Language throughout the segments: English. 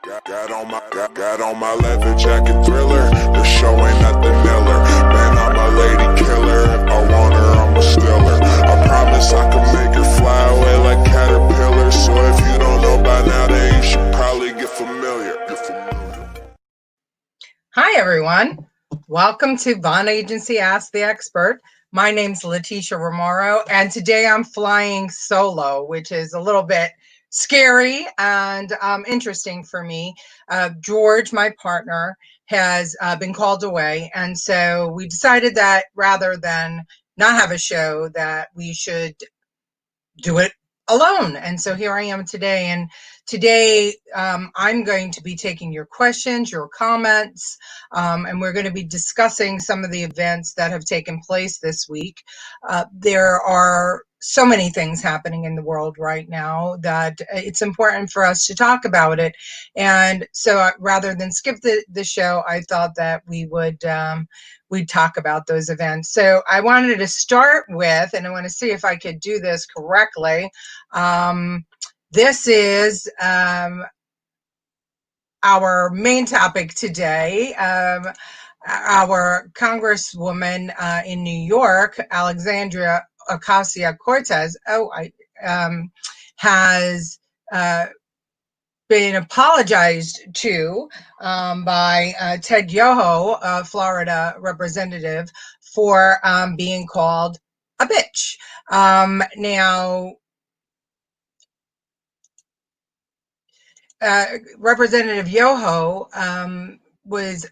Got on my leather jacket Thriller. The show ain't nothing iller. Man, I'm a lady killer. If I want her, I'ma steal her. I promise I can make her fly away like caterpillars. So if you don't know by now, then you should probably get familiar. Hi, everyone. Welcome to Vaughn Agency Ask the Expert. My name's Leticia Remauro, and today I'm flying solo, which is a little bit scary and interesting for me. George, my partner, has been called away, and so we decided that rather than not have a show, that we should do it alone. And so here I am today. And today I'm going to be taking your questions, your comments, and we're going to be discussing some of the events that have taken place this week. There are so many things happening in the world right now that it's important for us to talk about it. And so rather than skip the show, I thought that we'd talk about those events. So I wanted to start with, and I want to see if I could do this correctly. This is our main topic today. Our Congresswoman in New York, Alexandria Ocasio-Cortez, has been apologized to by Ted Yoho, a Florida representative, for being called a bitch. Now, Representative Yoho was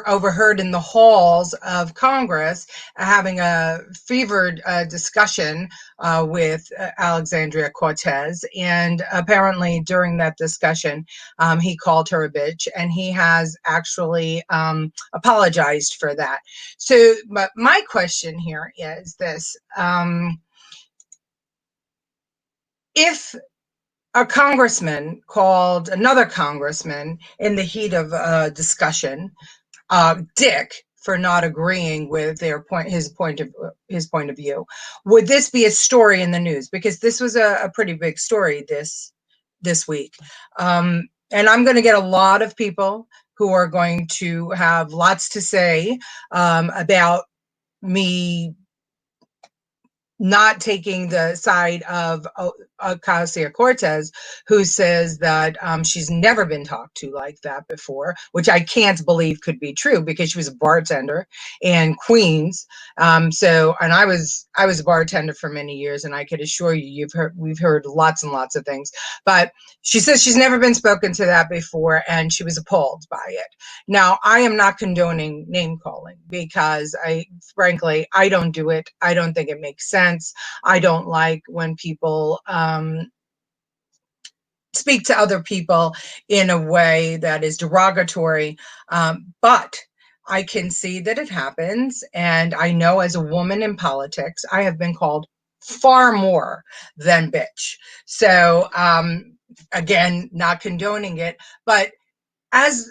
overheard in the halls of Congress having a fevered discussion with Alexandria Cortez, and apparently during that discussion he called her a bitch, and he has actually apologized for that. So but my question here is this: if a congressman called another congressman in the heat of discussion dick for not agreeing with his point of view, would this be a story in the news? Because this was a pretty big story this week, and I'm going to get a lot of people who are going to have lots to say about me not taking the side of Ocasio-Cortez, who says that she's never been talked to like that before, which I can't believe could be true because she was a bartender in Queens. And I was a bartender for many years, and I could assure you, we've heard lots and lots of things. But she says she's never been spoken to that before, and she was appalled by it. Now, I am not condoning name calling because frankly, I don't do it. I don't think it makes sense. I don't like when people speak to other people in a way that is derogatory, but I can see that it happens, and I know as a woman in politics, I have been called far more than bitch. So again, not condoning it, but as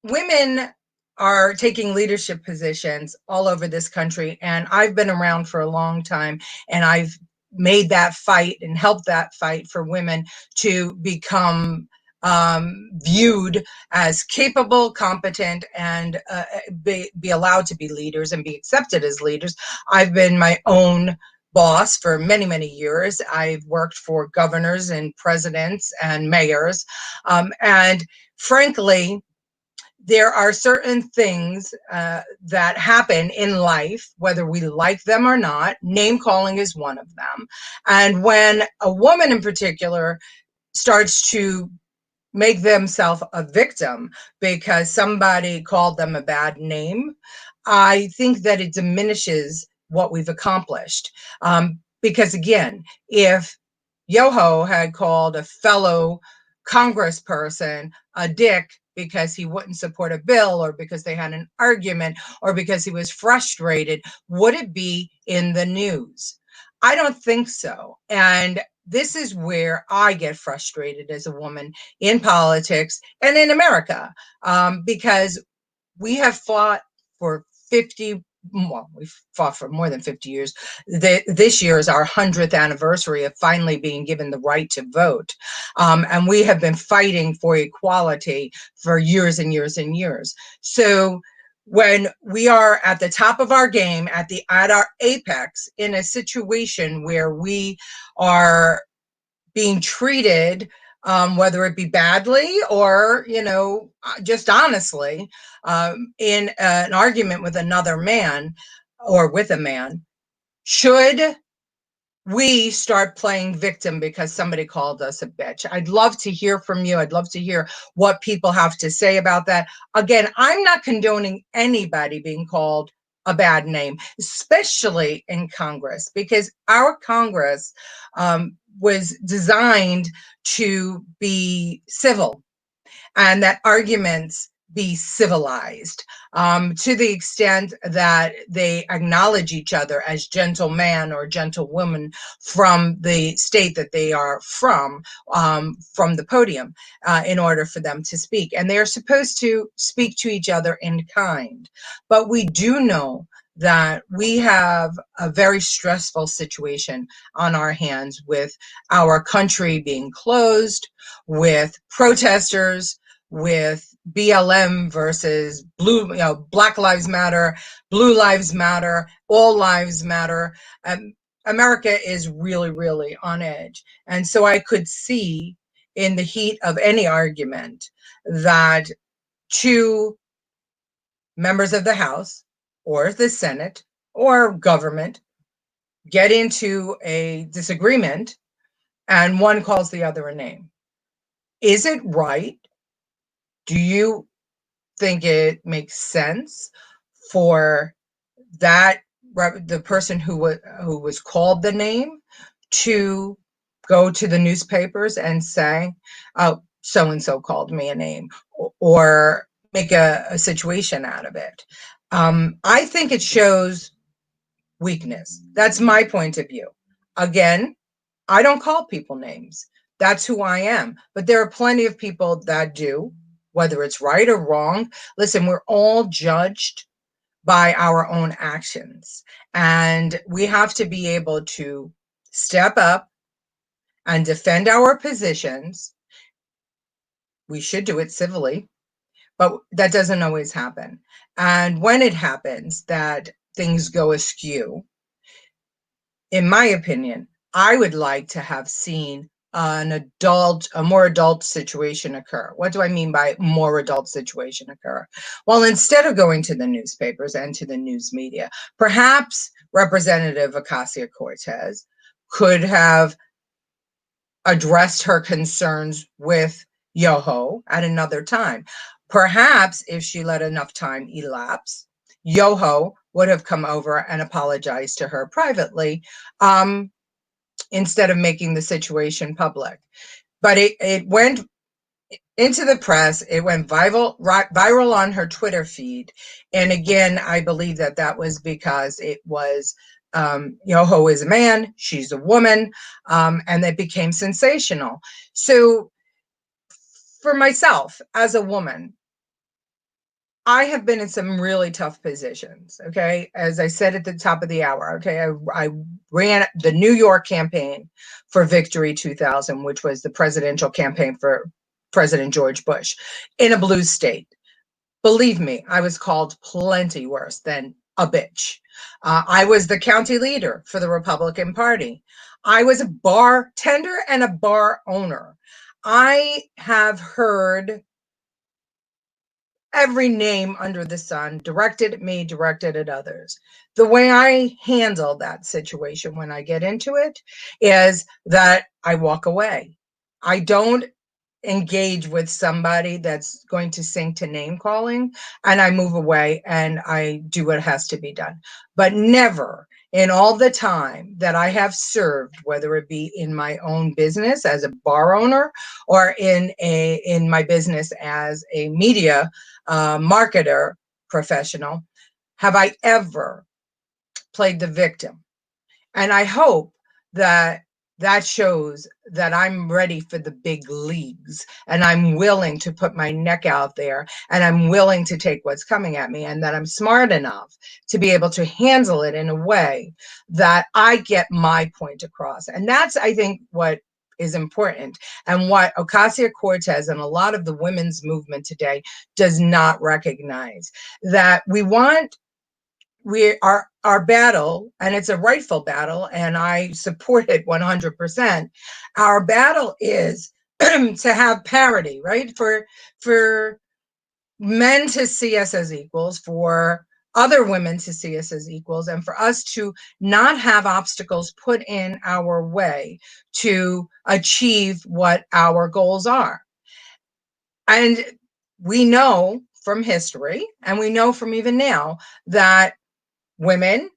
women are taking leadership positions all over this country, and I've been around for a long time, and I've made that fight and helped that fight for women to become viewed as capable, competent, and be allowed to be leaders and be accepted as leaders. I've been my own boss for many, many years. I've worked for governors and presidents and mayors, and frankly, there are certain things that happen in life, whether we like them or not. Name calling is one of them. And when a woman in particular starts to make themselves a victim because somebody called them a bad name, I think that it diminishes what we've accomplished. Because again, if Yoho had called a fellow congressperson a dick because he wouldn't support a bill, or because they had an argument, or because he was frustrated, would it be in the news? I don't think so. And this is where I get frustrated as a woman in politics and in America, because we have fought for 50 well, we've fought for more than 50 years. This year is our 100th anniversary of finally being given the right to vote. And we have been fighting for equality for years and years and years. So when we are at the top of our game, at our apex, in a situation where we are being treated, whether it be badly or, just honestly, in an argument with another man or with a man, should we start playing victim because somebody called us a bitch? I'd love to hear from you. I'd love to hear what people have to say about that. Again, I'm not condoning anybody being called a bad name, especially in Congress, because our Congress was designed to be civil, and that arguments be civilized, to the extent that they acknowledge each other as gentleman or gentlewoman from the state that they are from the podium, in order for them to speak. And they're supposed to speak to each other in kind. But we do know that we have a very stressful situation on our hands, with our country being closed, with protesters, with BLM versus blue, Black Lives Matter, Blue Lives Matter, All Lives Matter. America is really, really on edge. And so I could see in the heat of any argument that two members of the House or the Senate or government get into a disagreement and one calls the other a name. Is it right? Do you think it makes sense for the person who was called the name to go to the newspapers and say, "Oh, so and so called me a name," or make a situation out of it? I think it shows weakness. That's my point of view. Again, I don't call people names. That's who I am. But there are plenty of people that do, whether it's right or wrong. Listen, we're all judged by our own actions. And we have to be able to step up and defend our positions. We should do it civilly, but that doesn't always happen. And when it happens that things go askew, in my opinion, I would like to have seen a more adult situation occur. What do I mean by more adult situation occur? Well, instead of going to the newspapers and to the news media, perhaps Representative Ocasio-Cortez could have addressed her concerns with Yoho at another time. Perhaps if she let enough time elapse, Yoho would have come over and apologized to her privately, instead of making the situation public. But it went into the press. It went viral on her Twitter feed. And again, I believe that was because it was, Yoho is a man, she's a woman, and it became sensational. So for myself as a woman, I have been in some really tough positions, okay? As I said at the top of the hour, okay, I ran the New York campaign for Victory 2000, which was the presidential campaign for President George Bush, in a blue state. Believe me, I was called plenty worse than a bitch. I was the county leader for the Republican Party. I was a bartender and a bar owner. I have heard every name under the sun directed at me, directed at others. The way I handle that situation when I get into it is that I walk away. I don't engage with somebody that's going to sink to name calling, and I move away and I do what has to be done. But never in all the time that I have served, whether it be in my own business as a bar owner or in my business as a media marketer professional, have I ever played the victim. And I hope that that shows that I'm ready for the big leagues, and I'm willing to put my neck out there, and I'm willing to take what's coming at me, and that I'm smart enough to be able to handle it in a way that I get my point across. And that's, I think, what is important, and what Ocasio-Cortez and a lot of the women's movement today does not recognize, that our battle, and it's a rightful battle, and I support it 100%. Our battle is to have parity, right? For men to see us as equals, for other women to see us as equals, and for us to not have obstacles put in our way to achieve what our goals are. And we know from history, and we know from even now, that women,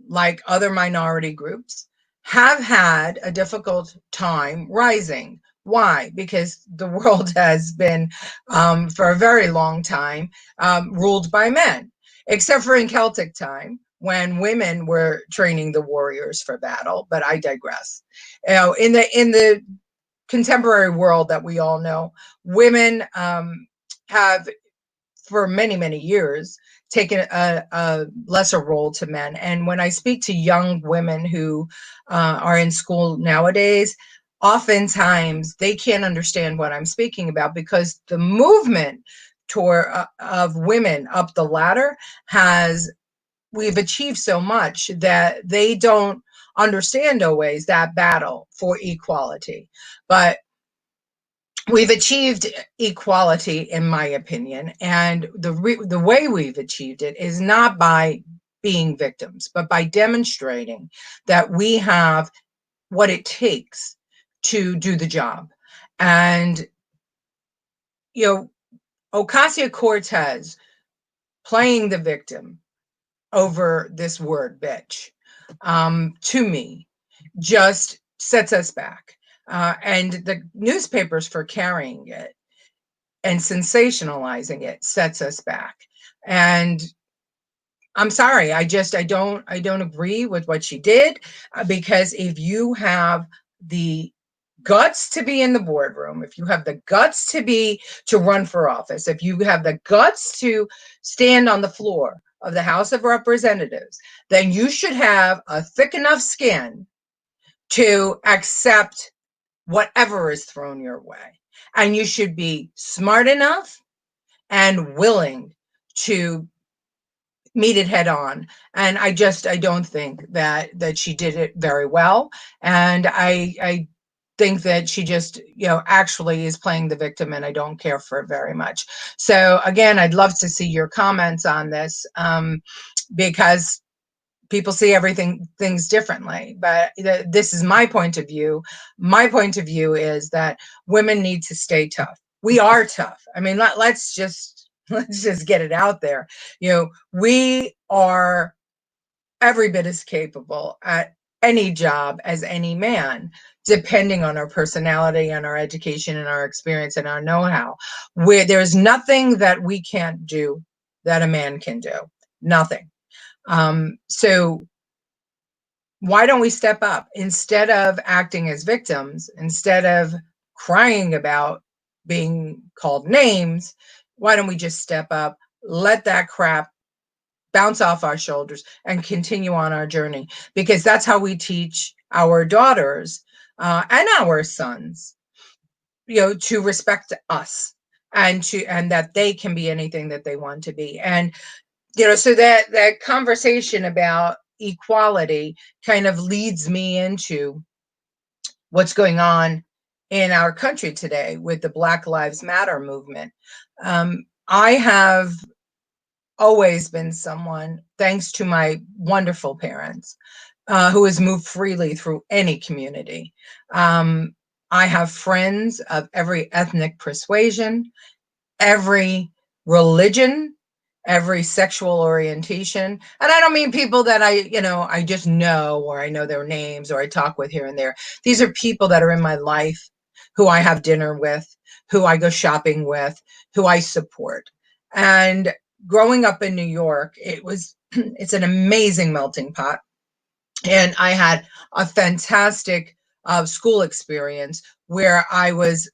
like other minority groups, have had a difficult time rising. Why? Because the world has been, for a very long time, ruled by men, except for in Celtic time, when women were training the warriors for battle. But I digress. You know, in the contemporary world that we all know, women have, for many, many years, taken a lesser role to men. And when I speak to young women who are in school nowadays, oftentimes they can't understand what I'm speaking about, because the movement toward of women up the ladder we've achieved so much that they don't understand always that battle for equality. But we've achieved equality, in my opinion, and the way we've achieved it is not by being victims, but by demonstrating that we have what it takes to do the job. And, you know, Ocasio-Cortez playing the victim over this word bitch, to me, just sets us back. And the newspapers, for carrying it and sensationalizing it, sets us back. And I'm sorry, I don't agree with what she did, because if you have the guts to be in the boardroom, if you have the guts to run for office, if you have the guts to stand on the floor of the House of Representatives, then you should have a thick enough skin to accept whatever is thrown your way. And you should be smart enough and willing to meet it head on. And I don't think that she did it very well. And I think that she just, actually is playing the victim, and I don't care for it very much. So again, I'd love to see your comments on this, because people see things differently. But this is my point of view. My point of view is that women need to stay tough. We are tough. I mean, let's just get it out there. We are every bit as capable at any job as any man, depending on our personality and our education and our experience and our know-how. Where there's nothing that we can't do that a man can do. Nothing. So why don't we step up instead of acting as victims, instead of crying about being called names? Why don't we just step up, let that crap bounce off our shoulders, and continue on our journey? Because that's how we teach our daughters and our sons, to respect us, and that they can be anything that they want to be. And so that conversation about equality kind of leads me into what's going on in our country today with the Black Lives Matter movement. I have always been someone, thanks to my wonderful parents, who has moved freely through any community. I have friends of every ethnic persuasion, every religion, every sexual orientation. And I don't mean people that I just know, or I know their names, or I talk with here and there. These are people that are in my life, who I have dinner with, who I go shopping with, who I support. And growing up in New York, it's an amazing melting pot. And I had a fantastic school experience where I was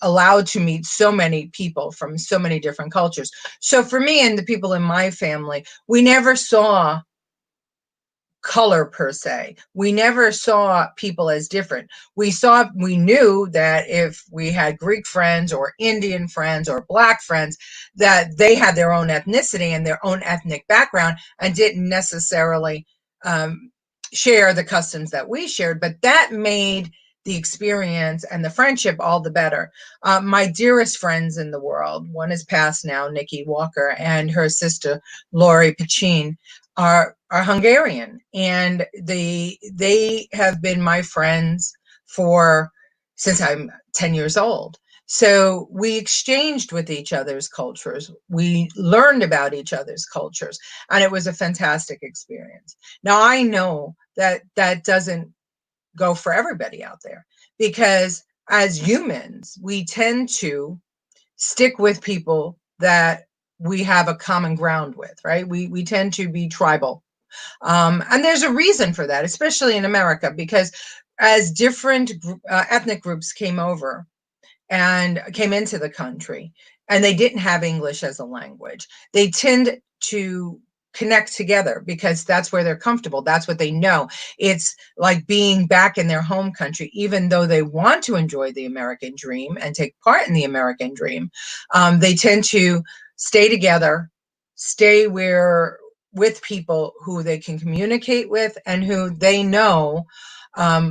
allowed to meet so many people from so many different cultures. So for me and the people in my family, we never saw color per se. We never saw people as different. We knew that if we had Greek friends or Indian friends or Black friends, that they had their own ethnicity and their own ethnic background and didn't necessarily um, share the customs that we shared, but that made the experience and the friendship all the better. My dearest friends in the world, one is passed now, Nikki Walker, and her sister, Lori Pachin, are Hungarian, and they have been my friends for since I'm 10 years old. So we exchanged with each other's cultures. We learned about each other's cultures, and it was a fantastic experience. Now I know that that doesn't go for everybody out there, because as humans, we tend to stick with people that we have a common ground with, right? We tend to be tribal. And there's a reason for that, especially in America, because as different ethnic groups came over and came into the country, and they didn't have English as a language, they tend to connect together because that's where they're comfortable. That's what they know. It's like being back in their home country, even though they want to enjoy the American dream and take part in the American dream. They tend to stay together, stay where with people who they can communicate with and who they know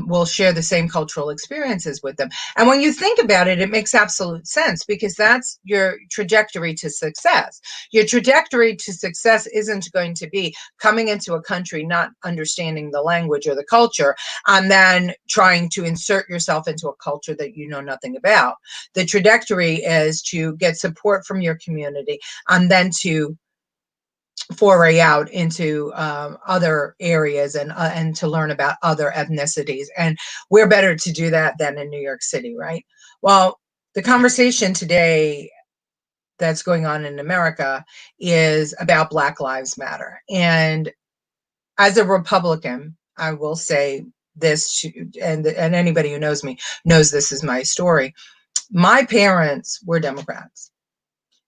will share the same cultural experiences with them. And when you think about it, it makes absolute sense, because that's your trajectory to success. Your trajectory to success isn't going to be coming into a country, not understanding the language or the culture, and then trying to insert yourself into a culture that you know nothing about. The trajectory is to get support from your community and then to foray out into other areas and to learn about other ethnicities. And we're better to do that than in New York City, right? Well, the conversation today that's going on in America is about Black Lives Matter. And as a Republican, I will say this, and anybody who knows me knows this is my story. My parents were Democrats.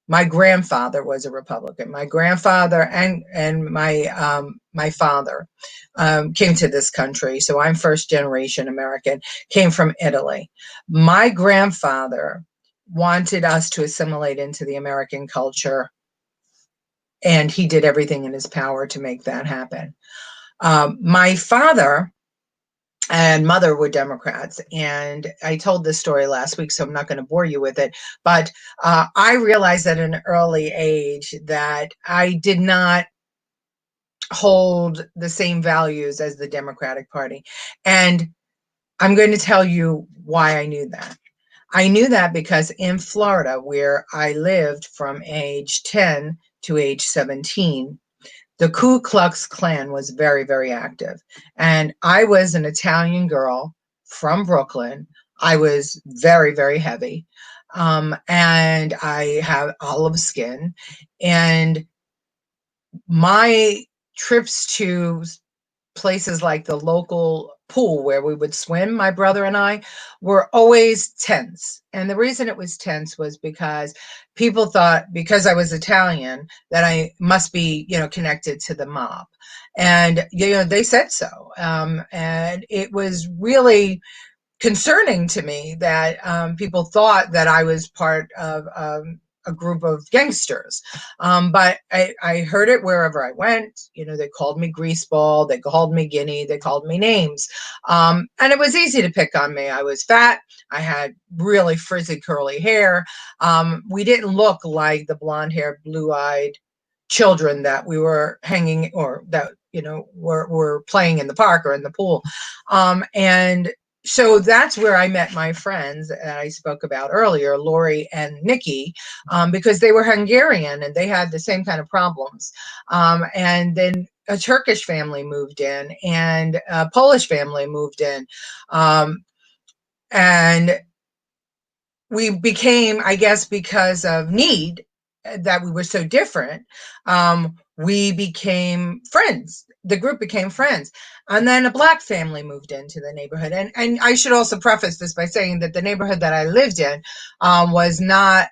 My grandfather was a Republican. My grandfather and my father came to this country, so I'm first generation American. Came from Italy. My grandfather wanted us to assimilate into the American culture, and he did everything in his power to make that happen. My father and mother were Democrats. And I told this story last week, so I'm not going to bore you with it. But I realized at an early age that I did not hold the same values as the Democratic Party. And I'm going to tell you why I knew that. I knew that because in Florida, where I lived from age 10 to age 17, the Ku Klux Klan was very, very active. And I was an Italian girl from Brooklyn. I was very, very heavy. And I have olive skin. And my trips to places like the local pool where we would swim, my brother and I, were always tense. And the reason it was tense was because people thought, because I was Italian, that I must be, connected to the mob. And, they said so. And it was really concerning to me that people thought that I was part of a group of gangsters. But I heard it wherever I went. They called me greaseball, they called me guinea, they called me names. And it was easy to pick on me. I was fat. I had really frizzy curly hair. We didn't look like the blonde haired, blue eyed children that we were hanging or that, were playing in the park or in the pool. And so that's where I met my friends that I spoke about earlier, Lori and Nikki, because they were Hungarian and they had the same kind of problems. And then a Turkish family moved in and a Polish family moved in. And we became, I guess, because of need, that we were so different, we became friends. The group became friends. And then a Black family moved into the neighborhood. And I should also preface this by saying that the neighborhood that I lived in was not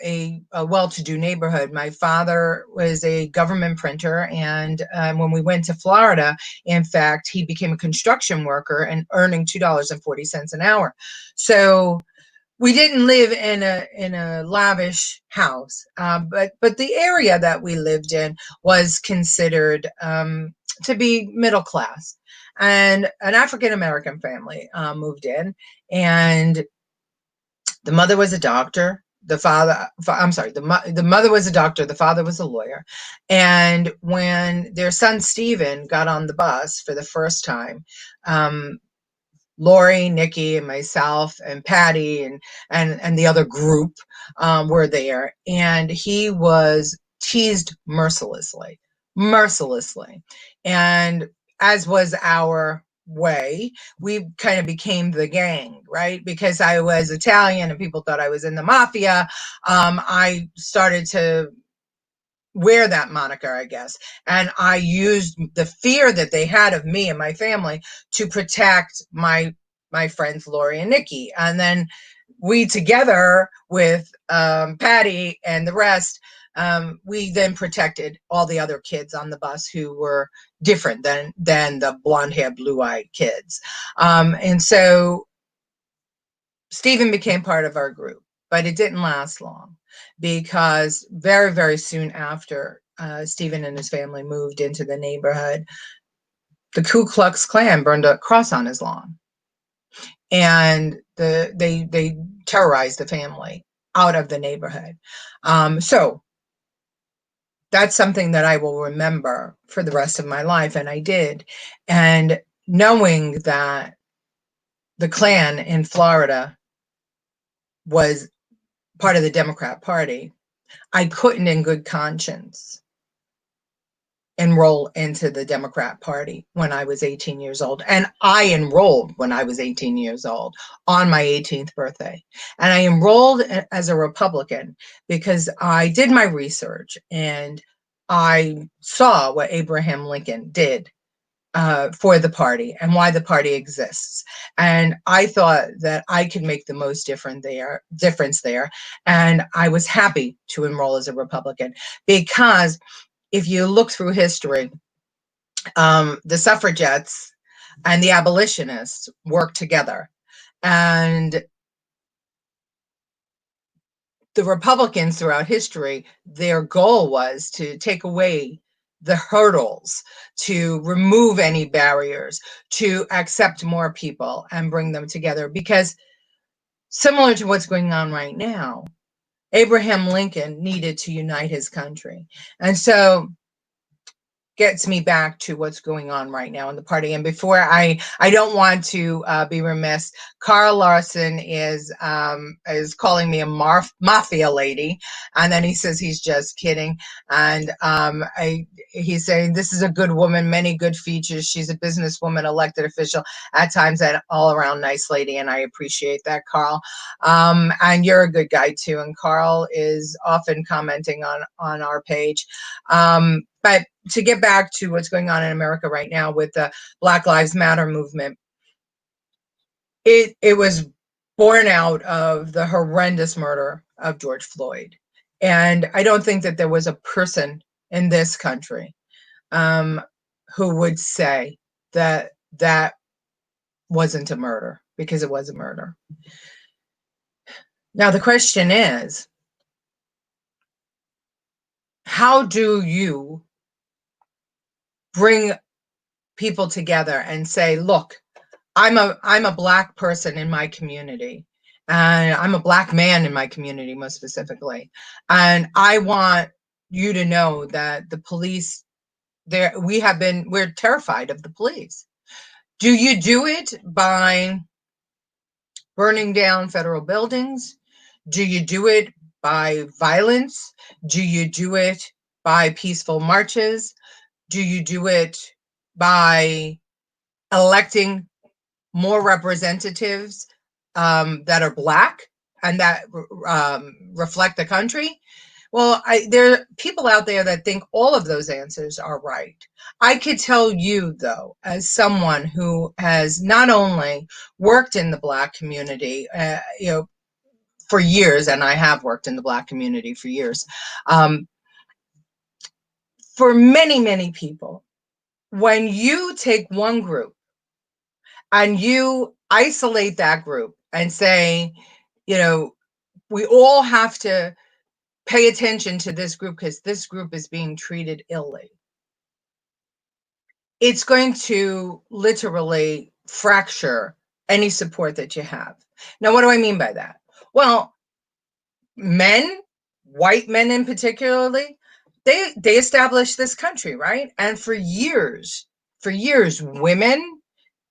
a well-to-do neighborhood. My father was a government printer, and when we went to Florida, in fact, he became a construction worker and earning $2.40 an hour. So we didn't live in a lavish house, but the area that we lived in was considered to be middle class. And an African American family moved in, and the mother was a doctor. The father, I'm sorry, the mother was a doctor. The father was a lawyer. And when their son Stephen got on the bus for the first time, Lori, Nikki, and myself, and Patty, and the other group were there, and he was teased mercilessly, and as was our way, we kind of became the gang, right? Because I was Italian and people thought I was in the mafia. I started to wear that moniker, I guess. And I used the fear that they had of me and my family to protect my friends Lori and Nikki. And then we, together with Patty and the rest, we then protected all the other kids on the bus who were different than the blonde hair, blue eyed kids. And so Stephen became part of our group, but it didn't last long, because very, very soon after Stephen and his family moved into the neighborhood, the Ku Klux Klan burned a cross on his lawn, and they terrorized the family out of the neighborhood. So that's something that I will remember for the rest of my life, and I did. And knowing that the Klan in Florida was part of the Democrat Party, I couldn't in good conscience enroll into the Democrat Party when I was 18 years old. And I enrolled when I was 18 years old on my 18th birthday. And I enrolled as a Republican because I did my research and I saw what Abraham Lincoln did for the party and why the party exists. And I thought that I could make the most difference there. And I was happy to enroll as a Republican, because if you look through history, the suffragettes and the abolitionists worked together. And the Republicans throughout history, their goal was to take away the hurdles, to remove any barriers, to accept more people and bring them together. Because similar to what's going on right now, Abraham Lincoln needed to unite his country. And so gets me back to what's going on right now in the party. And before I don't want to be remiss, Carl Larson is calling me a mafia lady, and then he says he's just kidding. And he's saying this is a good woman, many good features. She's a businesswoman, elected official, at times an all-around nice lady, and I appreciate that, Carl. And you're a good guy too. And Carl is often commenting on our page. But to get back to what's going on in America right now with the Black Lives Matter movement, it was born out of the horrendous murder of George Floyd. And I don't think that there was a person in this country who would say that that wasn't a murder, because it was a murder. Now, the question is, how do you bring people together and say, look, I'm a Black person in my community, and I'm a Black man in my community, most specifically, and I want you to know that the police, we're terrified of the police. Do you do it by burning down federal buildings? Do you do it by violence? Do you do it by peaceful marches? Do you do it by electing more representatives that are Black and that reflect the country? Well, there are people out there that think all of those answers are right. I could tell you, though, as someone who has not only worked in the Black community, for years, and I have worked in the Black community for years, for many, many people, when you take one group and you isolate that group and say, we all have to pay attention to this group because this group is being treated illy, it's going to literally fracture any support that you have. Now, what do I mean by that? Well, men, white men in particularly, they established this country, right? And for years, women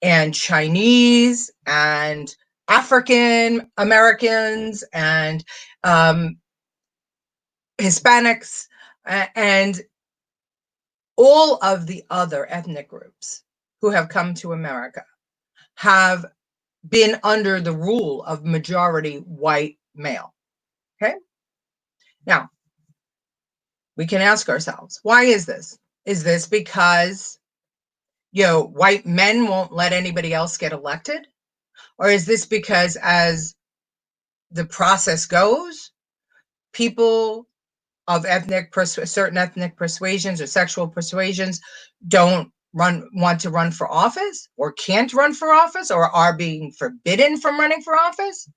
and Chinese and African Americans and Hispanics and all of the other ethnic groups who have come to America have been under the rule of majority white male. Okay? Now, we can ask ourselves, why is this? Is this because, white men won't let anybody else get elected? Or is this because as the process goes, people of certain ethnic persuasions or sexual persuasions don't want to run for office or can't run for office or are being forbidden from running for office?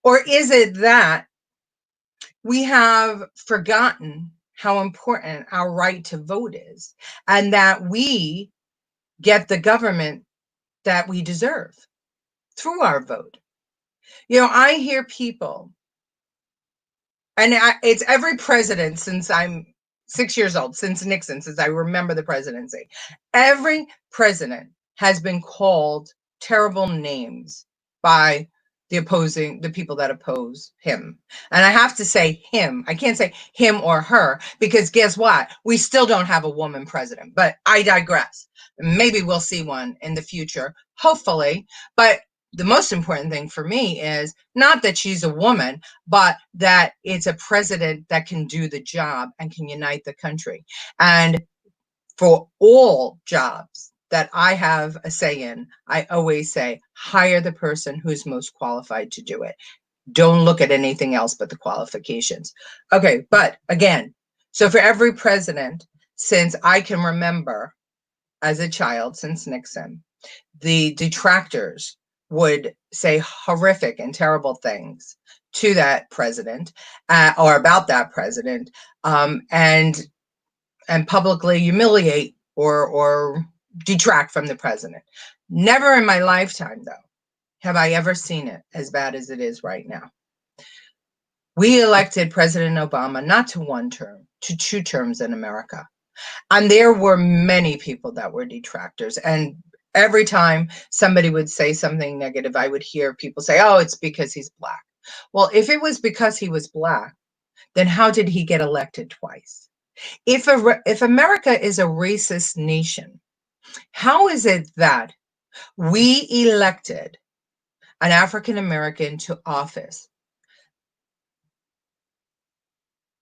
Or is it that we have forgotten how important our right to vote is and that we get the government that we deserve through our vote? I hear people, and it's every president since I'm 6 years old, since Nixon, since I remember the presidency. Every president has been called terrible names by the people that oppose him. And I have to say him. I can't say him or her, because guess what? We still don't have a woman president, but I digress. Maybe we'll see one in the future, hopefully. But the most important thing for me is not that she's a woman, but that it's a president that can do the job and can unite the country. And for all jobs that I have a say in, I always say, hire the person who's most qualified to do it. Don't look at anything else but the qualifications. Okay, but again, so for every president, since I can remember as a child, since Nixon, the detractors would say horrific and terrible things to that president or about that president, and publicly humiliate or detract from the president. Never in my lifetime, though, have I ever seen it as bad as it is right now. We elected President Obama not to one term, to 2 terms in America. And there were many people that were detractors. And every time somebody would say something negative, I would hear people say, oh, it's because he's Black. Well, if it was because he was Black, then how did he get elected twice? If America is a racist nation, how is it that we elected an African American to office?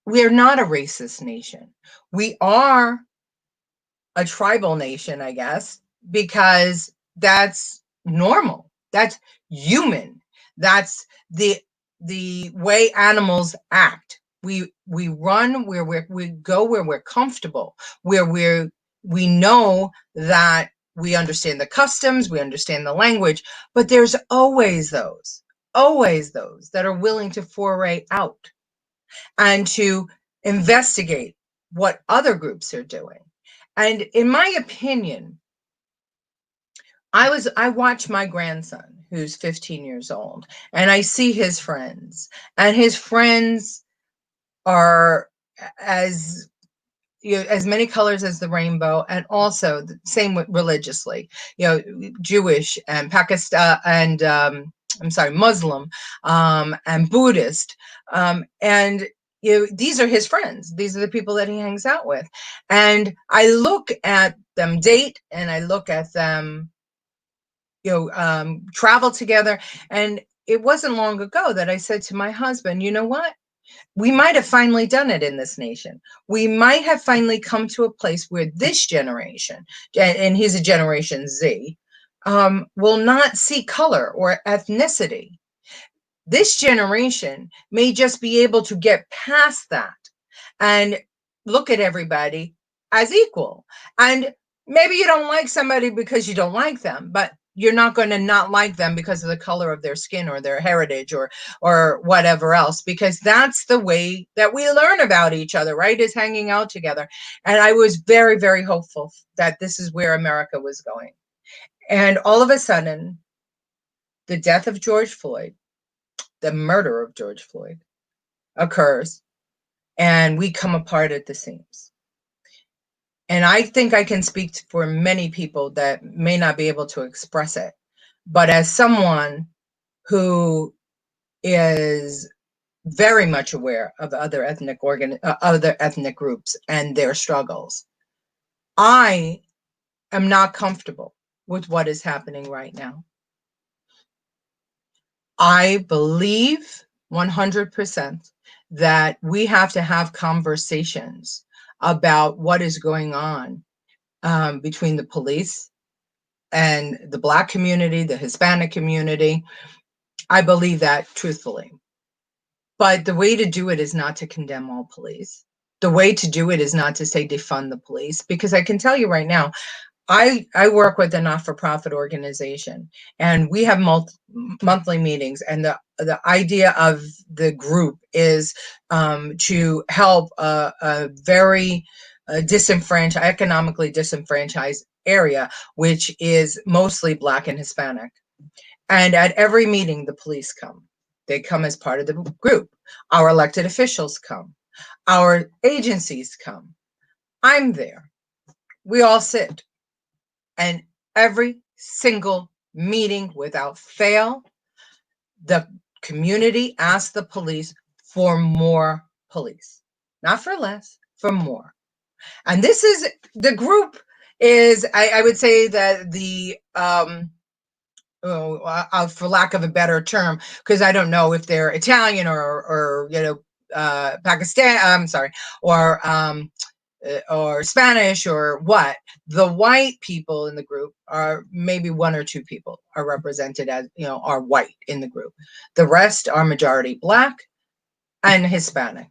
We are not a racist nation. We are a tribal nation, I guess, because that's normal. That's human. That's the way animals act. We run where we go where we're comfortable, where we know that we understand the customs, we understand the language, but there's always those that are willing to foray out and to investigate what other groups are doing. And in my opinion, I watch my grandson, who's 15 years old, and I see his friends, and his friends are as as many colors as the rainbow, and also the same with religiously, Jewish and Pakistan and Muslim and Buddhist, and these are his friends. These are the people that he hangs out with, and I look at them date, and I look at them, travel together, and it wasn't long ago that I said to my husband, you know what? We might have finally done it in this nation. We might have finally come to a place where this generation, and he's a Generation Z, will not see color or ethnicity. This generation may just be able to get past that and look at everybody as equal. And maybe you don't like somebody because you don't like them, but you're not going to not like them because of the color of their skin or their heritage or whatever else, because that's the way that we learn about each other, right? Is hanging out together. And I was very, very hopeful that this is where America was going. And all of a sudden, the death of George Floyd, the murder of George Floyd occurs, and we come apart at the seams. And I think I can speak for many people that may not be able to express it. But as someone who is very much aware of other ethnic groups and their struggles, I am not comfortable with what is happening right now. I believe 100% that we have to have conversations about what is going on between the police and the Black community, the Hispanic community. I believe that truthfully. But the way to do it is not to condemn all police. The way to do it is not to say defund the police, because I can tell you right now, I work with a not-for-profit organization, and we have monthly meetings, and the idea of the group is to help a very economically disenfranchised area, which is mostly Black and Hispanic. And at every meeting, the police come. They come as part of the group. Our elected officials come. Our agencies come. I'm there. We all sit. And every single meeting without fail, the community asks the police for more police. Not for less, for more. And this is, the group is, I would say that the, for lack of a better term, because I don't know if they're Italian or Pakistan, I'm sorry, or Spanish or what, the white people in the group are maybe one or two people are represented as, are white in the group. The rest are majority Black and Hispanic.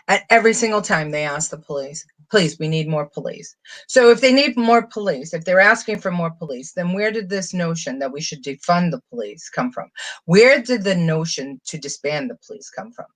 And every single time they ask the police, please, we need more police. So if they need more police, if they're asking for more police, then where did this notion that we should defund the police come from? Where did the notion to disband the police come from?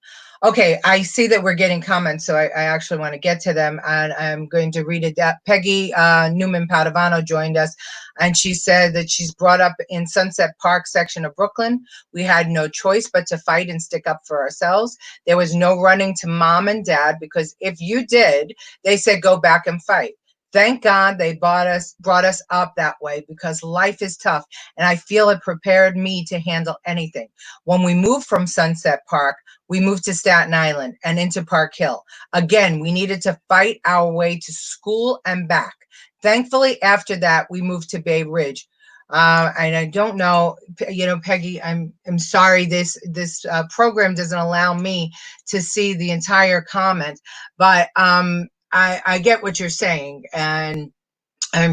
Okay, I see that we're getting comments, so I actually want to get to them, and I'm going to read it. Peggy Newman Padovano joined us, and she said that she's brought up in Sunset Park section of Brooklyn. We had no choice but to fight and stick up for ourselves. There was no running to mom and dad, because if you did, they said go back and fight. Thank God they brought us up that way, because life is tough, and I feel it prepared me to handle anything. When we moved from Sunset Park, we moved to Staten Island and into Park Hill. Again, we needed to fight our way to school and back. Thankfully, after that, we moved to Bay Ridge. And I don't know, Peggy, I'm sorry, this program doesn't allow me to see the entire comment, but I get what you're saying, and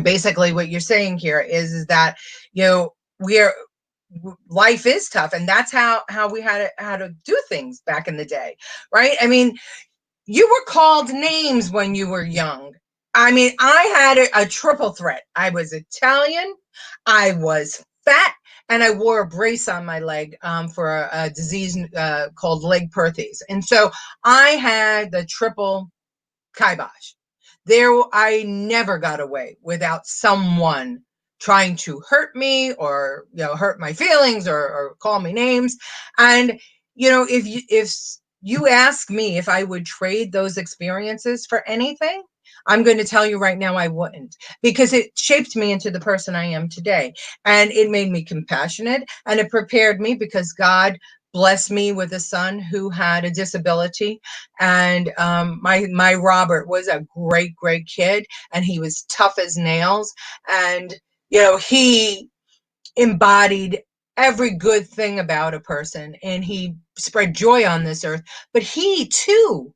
basically what you're saying here is that life is tough, and that's how we had to do things back in the day, right? I mean, you were called names when you were young. I mean, I had a triple threat. I was Italian, I was fat, and I wore a brace on my leg for a disease called leg perthes. And so I had the triple kibosh. I never got away without someone trying to hurt me or hurt my feelings or call me names. And if you ask me if I would trade those experiences for anything, I'm going to tell you right now I wouldn't, because it shaped me into the person I am today, and it made me compassionate, and it prepared me, because God blessed me with a son who had a disability. And my Robert was a great kid, and he was tough as nails, and he embodied every good thing about a person, and he spread joy on this earth. But he too,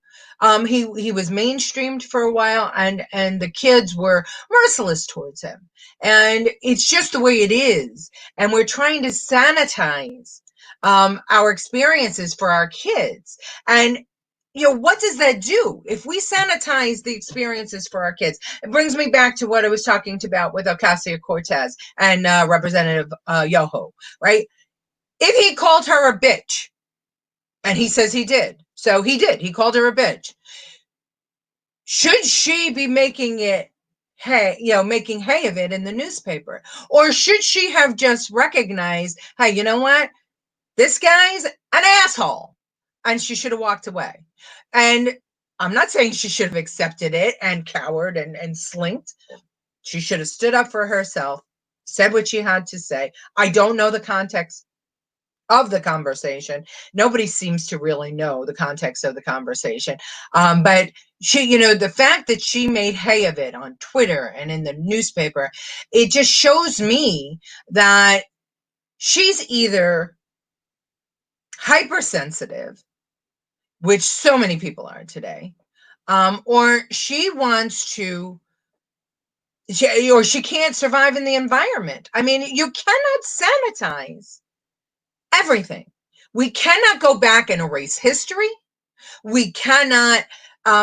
he was mainstreamed for a while, and the kids were merciless towards him. And it's just the way it is. And we're trying to sanitize our experiences for our kids. And what does that do? If we sanitize the experiences for our kids, it brings me back to what I was talking about with Ocasio-Cortez and Representative Yoho, right? If he called her a bitch, and he says he did, so he did, he called her a bitch. Should she be making it making hay of it in the newspaper? Or should she have just recognized, hey, you know what? This guy's an asshole, and she should have walked away. And I'm not saying she should have accepted it and cowered and slinked. She should have stood up for herself, said what she had to say. I don't know the context of the conversation. Nobody seems to really know the context of the conversation. But she, the fact that she made hay of it on Twitter and in the newspaper, it just shows me that she's either hypersensitive, which so many people are today, or she wants to, or she can't survive in the environment. I mean, you cannot sanitize everything. We cannot go back and erase history. We cannot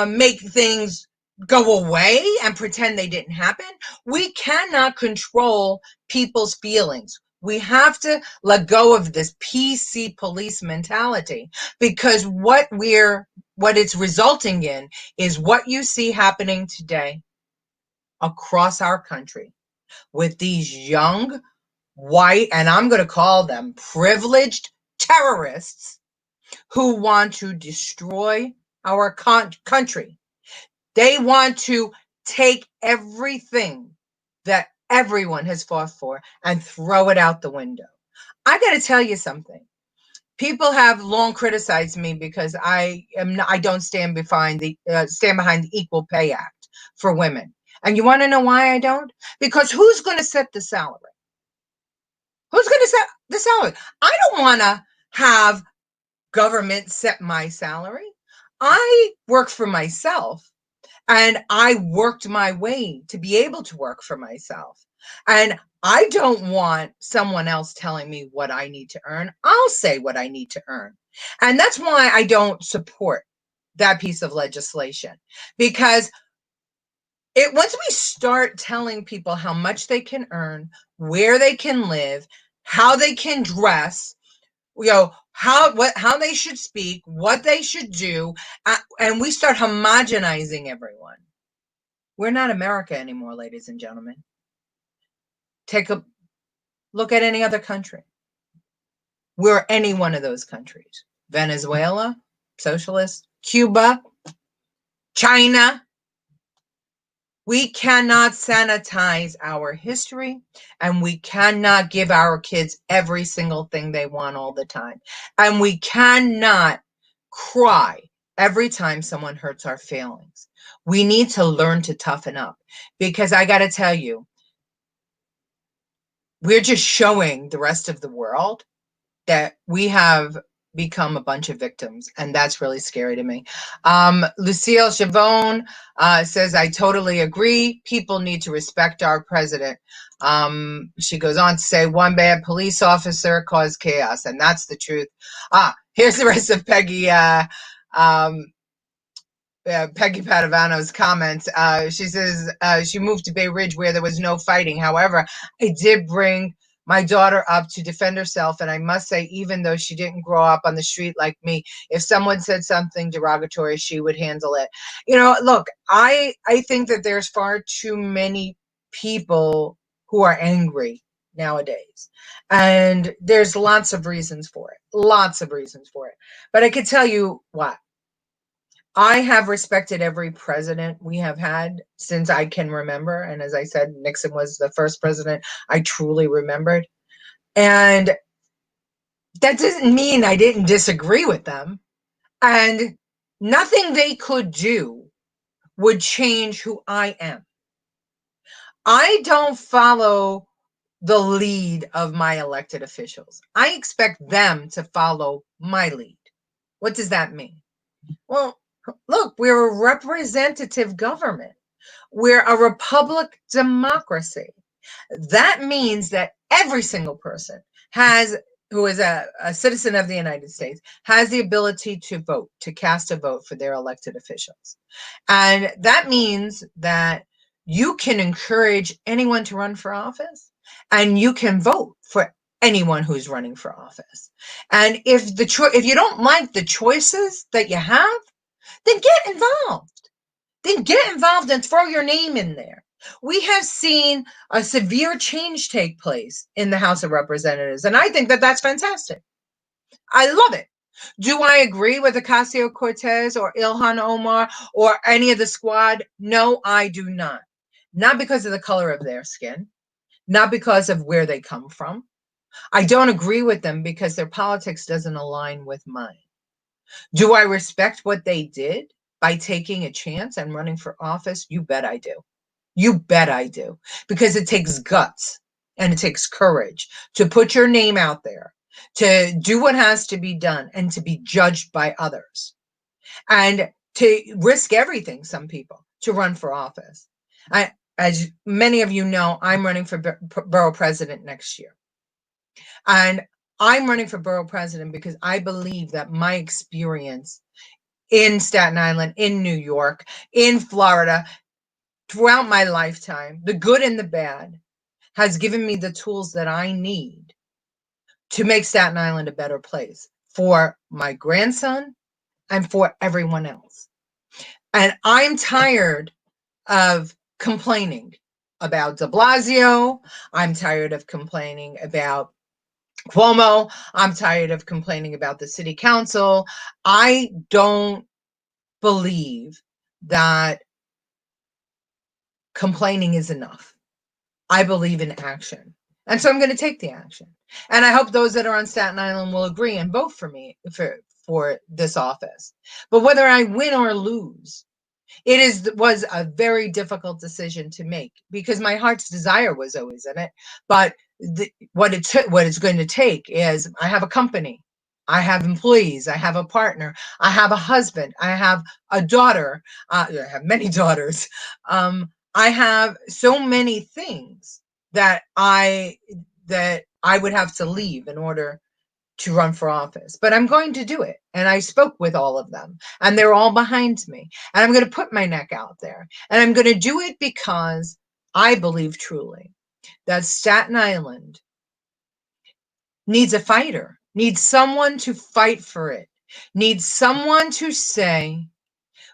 make things go away and pretend they didn't happen. We cannot control people's feelings. We have to let go of this PC police mentality, because what it's resulting in is what you see happening today across our country with these young, white, and I'm going to call them privileged terrorists who want to destroy our country. They want to take everything that everyone has fought for and throw it out the window. I got to tell you something. People have long criticized me because I don't stand behind the Equal Pay Act for women. And you want to know why I don't? Because who's going to set the salary? Who's going to set the salary? I don't want to have government set my salary. I work for myself, and I worked my way to be able to work for myself. And I don't want someone else telling me what I need to earn. I'll say what I need to earn. And that's why I don't support that piece of legislation, because once we start telling people how much they can earn, where they can live, how they can dress, how they should speak, what they should do, and we start homogenizing everyone. We're not America anymore, ladies and gentlemen. Take a look at any other country. We're any one of those countries. Venezuela, socialist, Cuba, China. We cannot sanitize our history, and we cannot give our kids every single thing they want all the time. And we cannot cry every time someone hurts our feelings. We need to learn to toughen up, because I got to tell you, we're just showing the rest of the world that we have become a bunch of victims, and that's really scary to me. Lucille Chavone says, I totally agree. People need to respect our president. She goes on to say, one bad police officer caused chaos, and that's the truth. Here's the rest of Peggy Padavano's comments. She says she moved to Bay Ridge where there was no fighting. However, I did bring my daughter up to defend herself, and I must say, even though she didn't grow up on the street like me, if someone said something derogatory, she would handle it. Look, I think that there's far too many people who are angry nowadays, and there's lots of reasons for it. But I could tell you what. I have respected every president we have had since I can remember. And as I said, Nixon was the first president I truly remembered. And that doesn't mean I didn't disagree with them. And nothing they could do would change who I am. I don't follow the lead of my elected officials. I expect them to follow my lead. What does that mean? Well, look, we're a representative government. We're a republic democracy. That means that every single person who is a citizen of the United States has the ability to vote, to cast a vote for their elected officials. And that means that you can encourage anyone to run for office, and you can vote for anyone who's running for office. And if you don't like the choices that you have, then get involved. Then get involved and throw your name in there. We have seen a severe change take place in the House of Representatives, and I think that that's fantastic. I love it. Do I agree with Ocasio-Cortez or Ilhan Omar or any of the squad? No, I do not. Not because of the color of their skin, not because of where they come from. I don't agree with them because their politics doesn't align with mine. Do I respect what they did by taking a chance and running for office? You bet I do. You bet I do. Because it takes guts and it takes courage to put your name out there, to do what has to be done, and to be judged by others, and to risk everything, some people, to run for office. As many of you know, I'm running for borough president next year. And I'm running for borough president because I believe that my experience in Staten Island, in New York, in Florida, throughout my lifetime, the good and the bad, has given me the tools that I need to make Staten Island a better place for my grandson and for everyone else. And I'm tired of complaining about de Blasio. I'm tired of complaining about Cuomo. I'm tired of complaining about the city council. I don't believe that complaining is enough. I believe in action. And so I'm going to take the action. And I hope those that are on Staten Island will agree and vote for me for this office. But whether I win or lose, was a very difficult decision to make because my heart's desire was always in it. But what it's going to take is I have a company, I have employees, I have a partner, I have a husband, I have a daughter, I have many daughters. I have so many things that I would have to leave in order to run for office, but I'm going to do it. And I spoke with all of them, and they're all behind me. And I'm going to put my neck out there, and I'm going to do it because I believe truly that Staten Island needs a fighter, needs someone to fight for it, needs someone to say,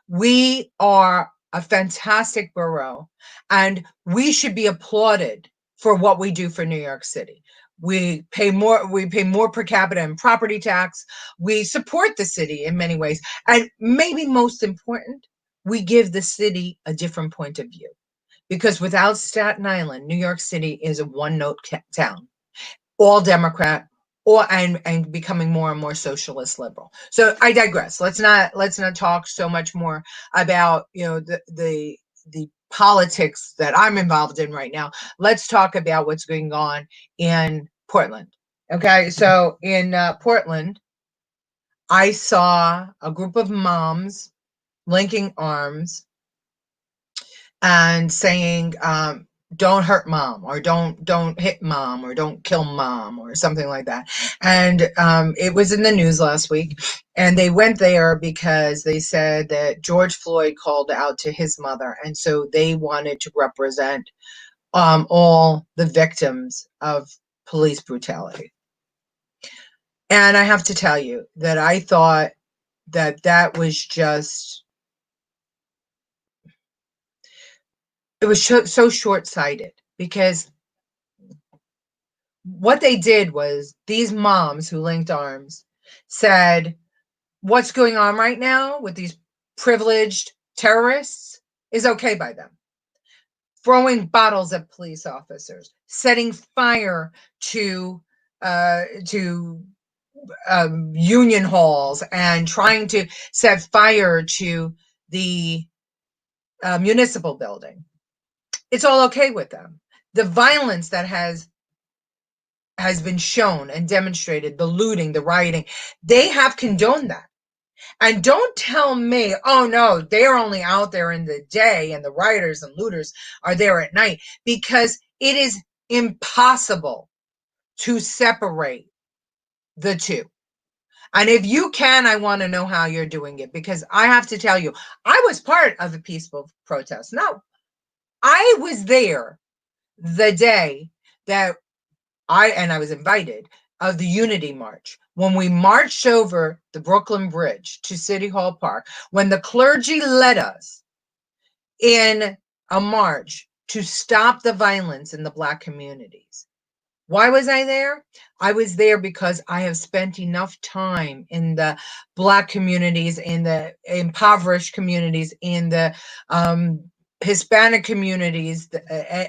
we are a fantastic borough, and we should be applauded for what we do for New York City. We pay more per capita in property tax. We support the city in many ways. And maybe most important, we give the city a different point of view. Because without Staten Island, New York City is a one-note town, all Democrat, and becoming more and more socialist liberal. So I digress. Let's not talk so much more about the politics that I'm involved in right now. Let's talk about what's going on in Portland. Okay, so in Portland, I saw a group of moms linking arms and saying, don't hurt mom, or don't hit mom, or don't kill mom, or something like that. And it was in the news last week, and they went there because they said that George Floyd called out to his mother, and so they wanted to represent all the victims of police brutality. And I have to tell you that I thought that was just, it was so short-sighted, because what they did was, these moms who linked arms said, what's going on right now with these privileged terrorists is okay by them. Throwing bottles at police officers, setting fire to union halls, and trying to set fire to the municipal building. It's all okay with them. The violence that has has been shown and demonstrated, the looting, the rioting, they have condoned that. And don't tell me, oh no, they're only out there in the day and the rioters and looters are there at night, because it is impossible to separate the two. And if you can, I want to know how you're doing it, because I have to tell you, I was part of a peaceful protest. No, I was there the day that I was invited, of the Unity March, when we marched over the Brooklyn Bridge to City Hall Park, when the clergy led us in a march to stop the violence in the Black communities. Why was I there? I was there because I have spent enough time in the Black communities, in the impoverished communities, in the Hispanic communities,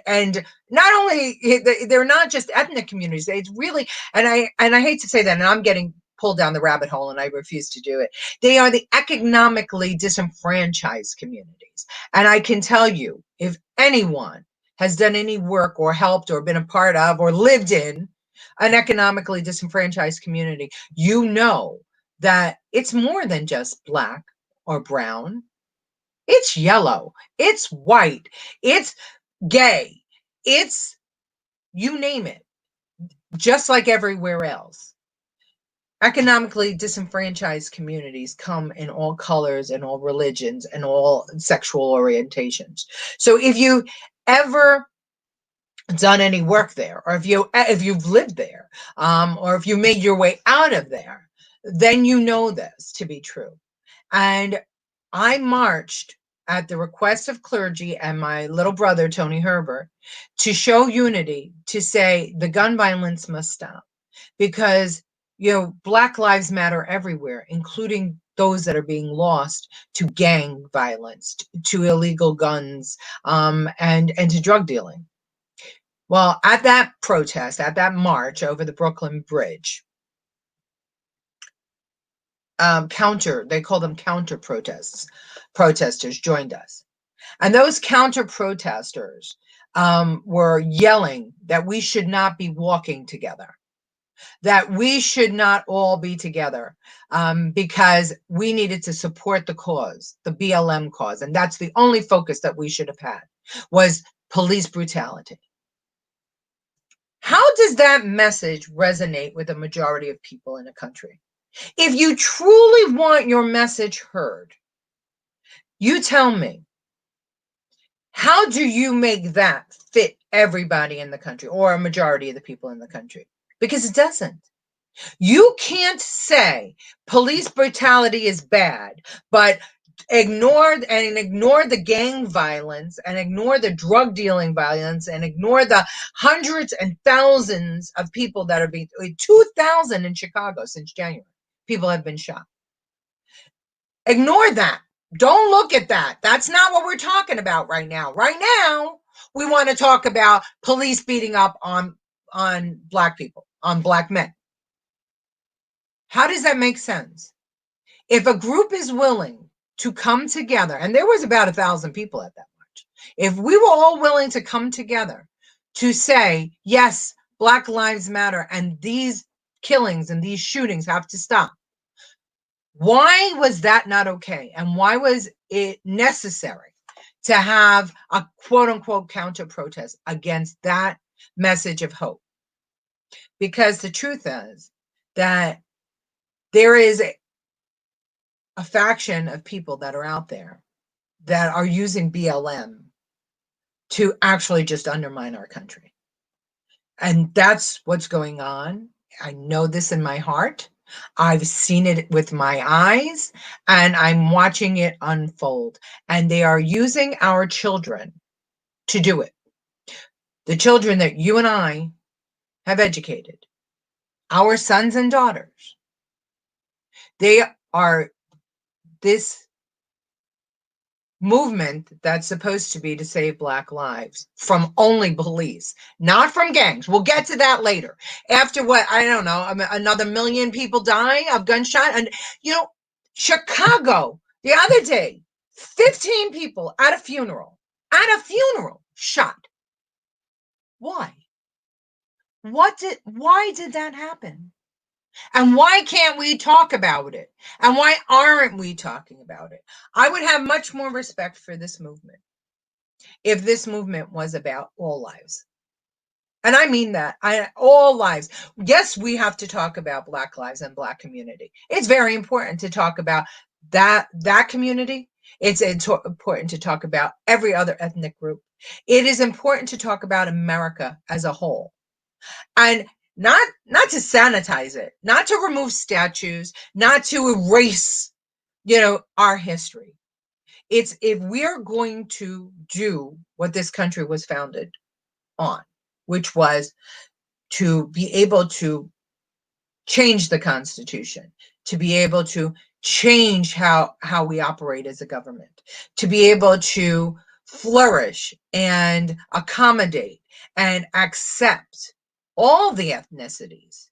and not only they're not just ethnic communities. It's really, and I hate to say that, and I'm getting pulled down the rabbit hole, and I refuse to do it. They are the economically disenfranchised communities, and I can tell you, if anyone has done any work or helped or been a part of or lived in an economically disenfranchised community, you know that it's more than just Black or brown. It's yellow, it's white, it's gay, it's, you name it, just like everywhere else. Economically disenfranchised communities come in all colors and all religions and all sexual orientations. So if you ever done any work there, or if you've lived there, or if you made your way out of there, then you know this to be true. And I marched at the request of clergy and my little brother, Tony Herbert, to show unity, to say the gun violence must stop, because, Black lives matter everywhere, including those that are being lost to gang violence, to illegal guns, and to drug dealing. Well, at that protest, at that march over the Brooklyn Bridge, they call them counter protesters joined us. And those counter protesters were yelling that we should not be walking together, that we should not all be together, because we needed to support the cause, the BLM cause. And that's the only focus that we should have had, was police brutality. How does that message resonate with the majority of people in a country? If you truly want your message heard, you tell me, how do you make that fit everybody in the country, or a majority of the people in the country? Because it doesn't. You can't say police brutality is bad, but ignore the gang violence, and ignore the drug dealing violence, and ignore the hundreds and thousands of people that are being 2,000 in Chicago since January. People have been shot. Ignore that. Don't look at that. That's not what we're talking about right now. Right now, we want to talk about police beating up on Black people, on Black men. How does that make sense? If a group is willing to come together, and there was about 1,000 people at that march, if we were all willing to come together to say, yes, Black lives matter, and these killings and these shootings have to stop, why was that not okay? And why was it necessary to have a quote unquote counter protest against that message of hope? Because the truth is that there is a faction of people that are out there that are using BLM to actually just undermine our country. And that's what's going on. I know this in my heart. I've seen it with my eyes, and I'm watching it unfold. And they are using our children to do it. The children that you and I have educated, our sons and daughters, they are this movement that's supposed to be to save Black lives from only police, not from gangs. We'll get to that later. After what, I don't know, another 1 million people die of gunshot. And, Chicago, the other day, 15 people at a funeral, shot. Why? Why did that happen? And why can't we talk about it? And why aren't we talking about it? I would have much more respect for this movement if this movement was about all lives. And I mean that. All lives. Yes, we have to talk about Black lives and Black community. It's very important to talk about that community. It's important to talk about every other ethnic group. It is important to talk about America as a whole. And not to sanitize it, not to remove statues, not to erase, our history. It's if we're going to do what this country was founded on, which was to be able to change the Constitution, to be able to change how we operate as a government, to be able to flourish and accommodate and accept all the ethnicities,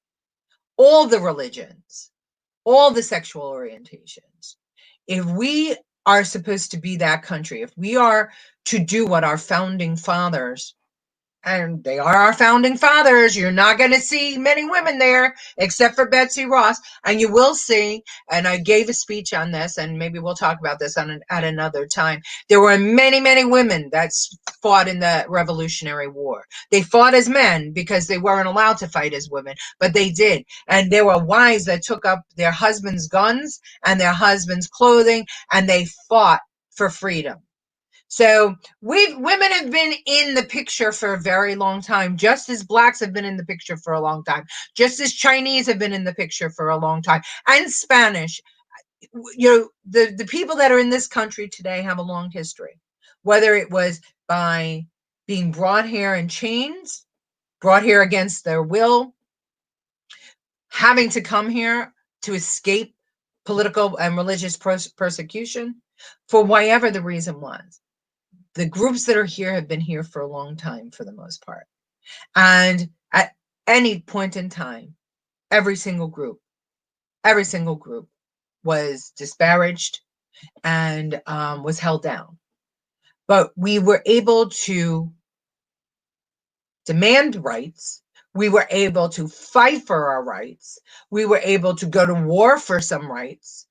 all the religions, all the sexual orientations. If we are supposed to be that country, if we are to do what our founding fathers, and they are our founding fathers. You're not going to see many women there except for Betsy Ross. And you will see, and I gave a speech on this, and maybe we'll talk about this at another time. There were many, many women that fought in the Revolutionary War. They fought as men because they weren't allowed to fight as women, but they did. And there were wives that took up their husbands' guns and their husbands' clothing, and they fought for freedom. So women have been in the picture for a very long time, just as Blacks have been in the picture for a long time, just as Chinese have been in the picture for a long time, and Spanish. The people that are in this country today have a long history, whether it was by being brought here in chains, brought here against their will, having to come here to escape political and religious persecution, for whatever the reason was. The groups that are here have been here for a long time for the most part. And at any point in time, every single group was disparaged and was held down. But we were able to demand rights. We were able to fight for our rights. We were able to go to war for some rights.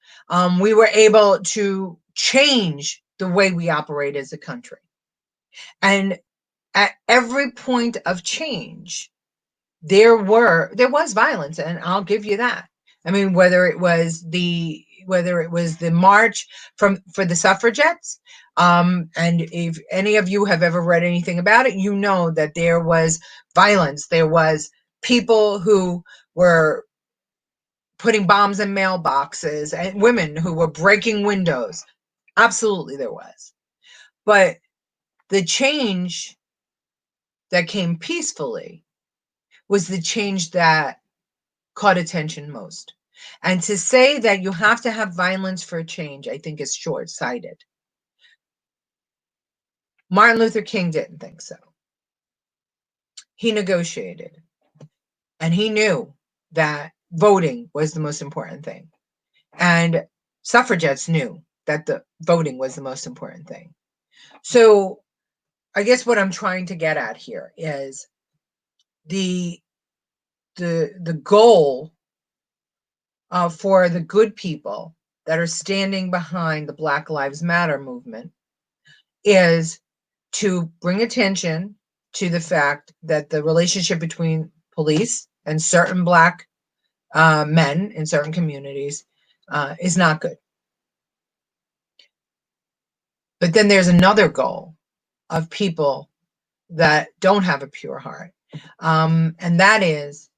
We were able to change the way we operate as a country. And at every point of change, there was violence, and I'll give you that. I mean, whether it was the march for the suffragettes, and if any of you have ever read anything about it, you know that there was violence. There was people who were putting bombs in mailboxes, and women who were breaking windows. Absolutely, there was. But the change that came peacefully was the change that caught attention most. And to say that you have to have violence for change, I think is short-sighted. Martin Luther King didn't think so. He negotiated, and he knew that voting was the most important thing. And suffragettes knew that the voting was the most important thing. So I guess what I'm trying to get at here is the goal for the good people that are standing behind the Black Lives Matter movement is to bring attention to the fact that the relationship between police and certain Black men in certain communities is not good. But then there's another goal of people that don't have a pure heart, and that is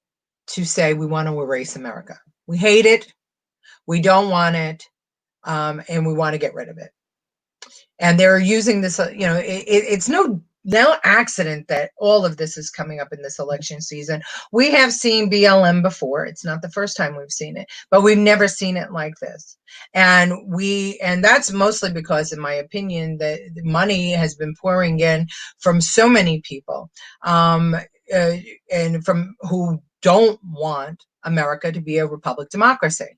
to say we want to erase America. We hate it, we don't want it, and we want to get rid of it. And they're using this, it's no accident that all of this is coming up in this election season. We have seen BLM before. It's not the first time we've seen it, but we've never seen it like this. And that's mostly because, in my opinion, the money has been pouring in from so many people, and from who don't want America to be a republic democracy.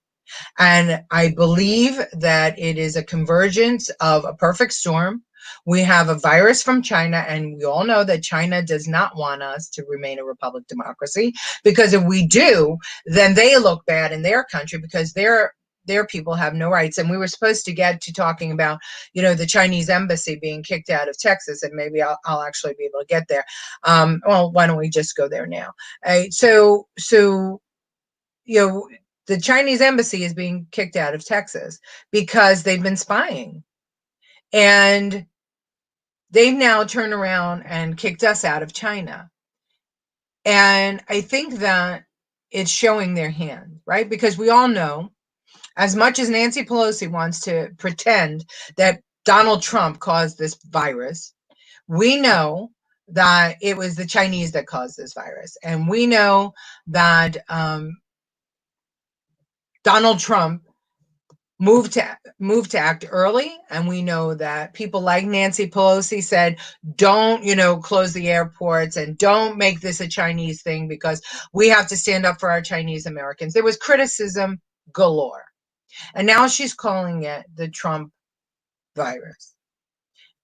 And I believe that it is a convergence of a perfect storm We have a virus from China, and we all know that China does not want us to remain a republic democracy, because if we do, then they look bad in their country because their people have no rights. And we were supposed to get to talking about, the Chinese embassy being kicked out of Texas, and maybe I'll actually be able to get there. Well, why don't we just go there now? So the Chinese embassy is being kicked out of Texas because they've been spying. And they've now turned around and kicked us out of China. And I think that it's showing their hand, right? Because we all know, as much as Nancy Pelosi wants to pretend that Donald Trump caused this virus, we know that it was the Chinese that caused this virus. And we know that Donald Trump moved to act early, and we know that people like Nancy Pelosi said, don't close the airports and don't make this a Chinese thing, because we have to stand up for our Chinese Americans. There was criticism galore, and now she's calling it the Trump virus.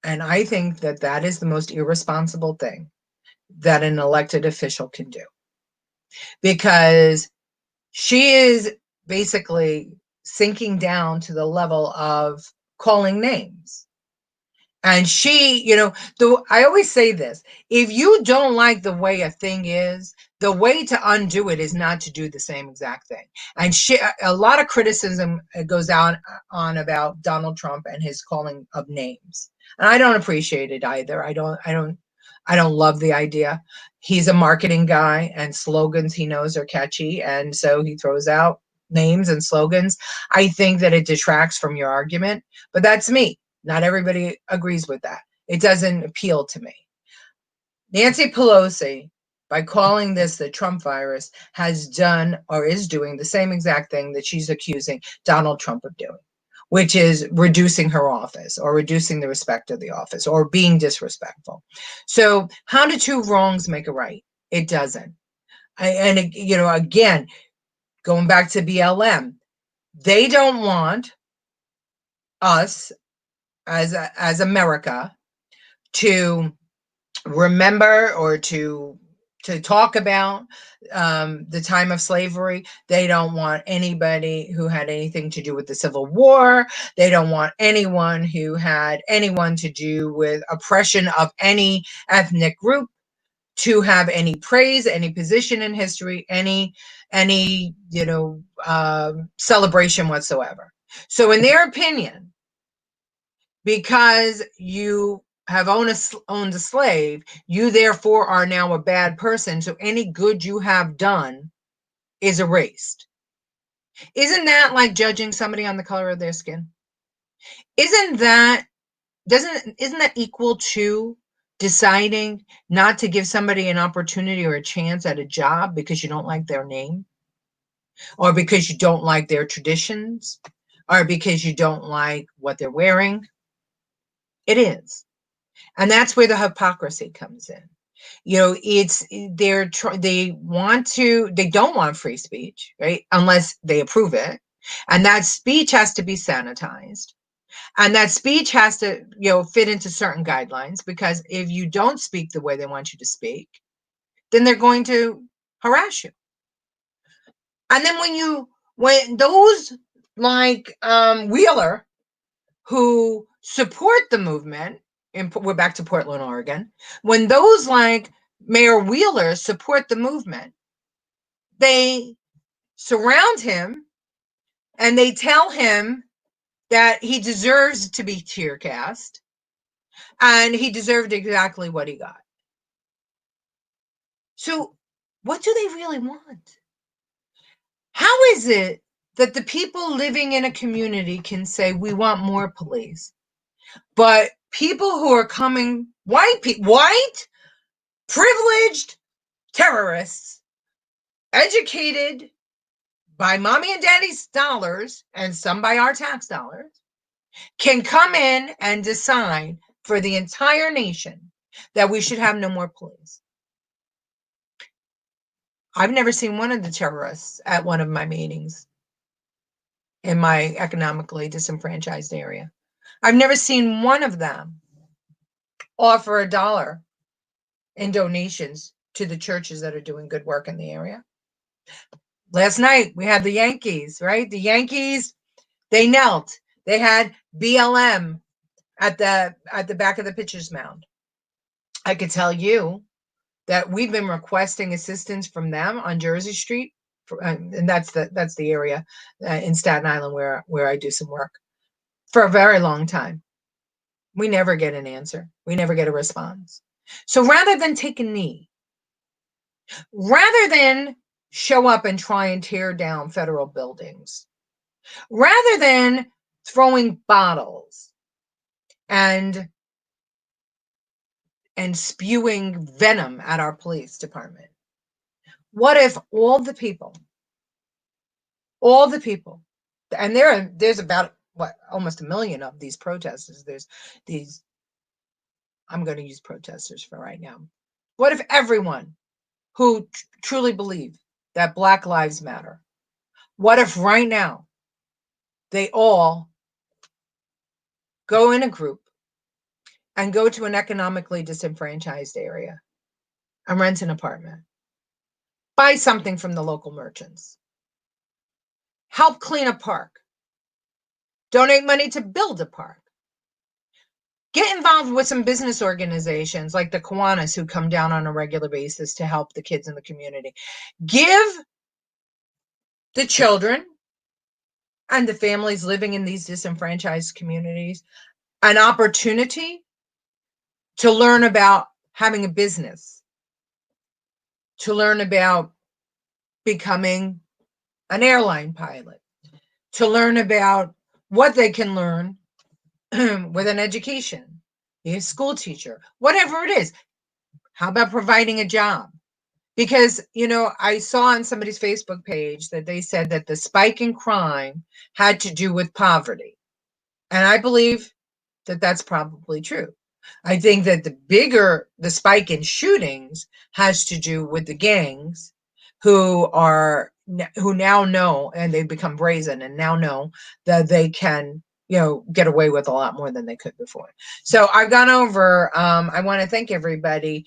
And I think that that is the most irresponsible thing that an elected official can do, because she is basically sinking down to the level of calling names. And she, I always say this: if you don't like the way a thing is, the way to undo it is not to do the same exact thing. And a lot of criticism goes on about Donald Trump and his calling of names. And I don't appreciate it either. I don't love the idea. He's a marketing guy, and slogans he knows are catchy, and so he throws out names and slogans. I think that it detracts from your argument, but that's me. Not everybody agrees with that. It doesn't appeal to me. Nancy Pelosi, by calling this the Trump virus, has done or is doing the same exact thing that she's accusing Donald Trump of doing, which is reducing her office, or reducing the respect of the office, or being disrespectful. So how do two wrongs make a right? It doesn't. Again, going back to BLM, they don't want us as America to remember or to talk about the time of slavery. They don't want anybody who had anything to do with the Civil War. They don't want anyone who had anyone to do with oppression of any ethnic group to have any praise, any position in history, any celebration whatsoever. So in their opinion, because you have owned a slave, you therefore are now a bad person. So any good you have done is erased. Isn't that like judging somebody on the color of their skin? Isn't that equal to deciding not to give somebody an opportunity or a chance at a job because you don't like their name, or because you don't like their traditions, or because you don't like what they're wearing? It is. And that's where the hypocrisy comes in. They don't want free speech, right? Unless they approve it. And that speech has to be sanitized. And that speech has to, fit into certain guidelines, because if you don't speak the way they want you to speak, then they're going to harass you. And then when those like Wheeler, who support the movement, and we're back to Portland, Oregon, when those like Mayor Wheeler support the movement, they surround him and they tell him that he deserves to be tear gassed, and he deserved exactly what he got. So what do they really want? How is it that the people living in a community can say we want more police, but people who are coming, white privileged terrorists, educated by mommy and daddy's dollars and some by our tax dollars, can come in and decide for the entire nation that we should have no more police? I've never seen one of the terrorists at one of my meetings in my economically disenfranchised area. I've never seen one of them offer $1 in donations to the churches that are doing good work in the area. Last night we had the Yankees, right? The Yankees, they knelt. They had BLM at the back of the pitcher's mound. I could tell you that we've been requesting assistance from them on Jersey Street, and that's the area in Staten Island where I do some work, for a very long time. We never get an answer. We never get a response. So rather than take a knee, rather than show up and try and tear down federal buildings, rather than throwing bottles and spewing venom at our police department, what if all the people, and there's about almost 1 million of these protesters. There's these, I'm going to use protesters for right now. What if everyone who truly believe that Black Lives Matter, what if right now they all go in a group and go to an economically disenfranchised area and rent an apartment, buy something from the local merchants, help clean a park, donate money to build a park, get involved with some business organizations like the Kiwanis who come down on a regular basis to help the kids in the community. Give the children and the families living in these disenfranchised communities an opportunity to learn about having a business, to learn about becoming an airline pilot, to learn about what they can learn with an education, be a school teacher, whatever it is. How about providing a job? Because, I saw on somebody's Facebook page that they said that the spike in crime had to do with poverty. And I believe that that's probably true. I think that the spike in shootings has to do with the gangs who now know, and they've become brazen and now know that they can, get away with a lot more than they could before. So I've gone over, I want to thank everybody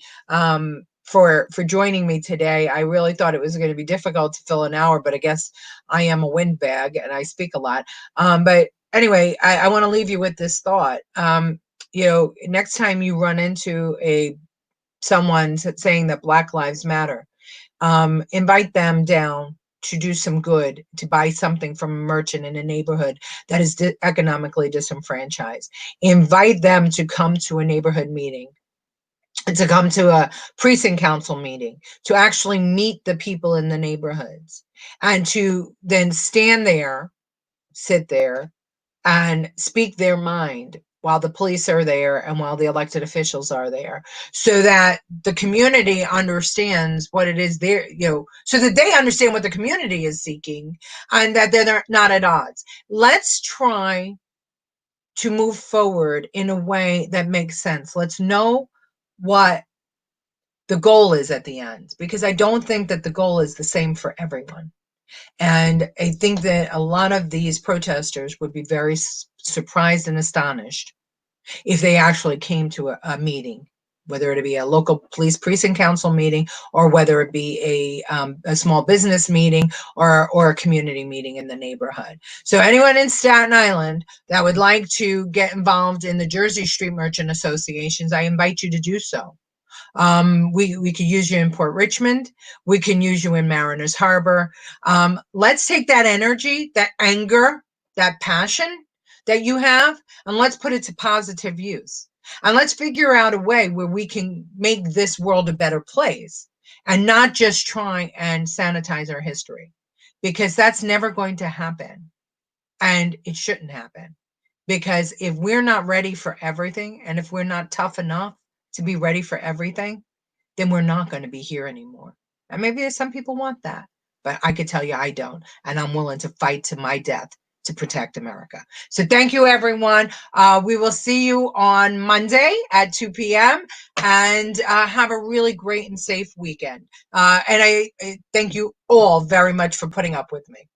for joining me today. I really thought it was going to be difficult to fill an hour, but I guess I am a windbag and I speak a lot. But anyway, I want to leave you with this thought. Next time you run into someone saying that Black Lives Matter, invite them down to do some good, to buy something from a merchant in a neighborhood that is economically disenfranchised. Invite them to come to a neighborhood meeting, to come to a precinct council meeting, to actually meet the people in the neighborhoods, and to then sit there, and speak their mind while the police are there and while the elected officials are there, so that the community understands what it is there, so that they understand what the community is seeking and that they're not at odds. Let's try to move forward in a way that makes sense. Let's know what the goal is at the end, because I don't think that the goal is the same for everyone. And I think that a lot of these protesters would be very surprised and astonished if they actually came to a meeting, whether it be a local police precinct council meeting, or whether it be a small business meeting, or a community meeting in the neighborhood. So anyone in Staten Island that would like to get involved in the Jersey Street Merchant Associations, I invite you to do so. We could use you in Port Richmond. We can use you in Mariners Harbor. Let's take that energy, that anger, that passion that you have, and let's put it to positive use. And let's figure out a way where we can make this world a better place and not just try and sanitize our history, because that's never going to happen. And it shouldn't happen, because if we're not ready for everything, and if we're not tough enough to be ready for everything, then we're not going to be here anymore. And maybe there's some people want that, but I could tell you I don't, and I'm willing to fight to my death to protect America. So thank you, everyone. We will see you on Monday at 2 p.m. and have a really great and safe weekend. And I thank you all very much for putting up with me.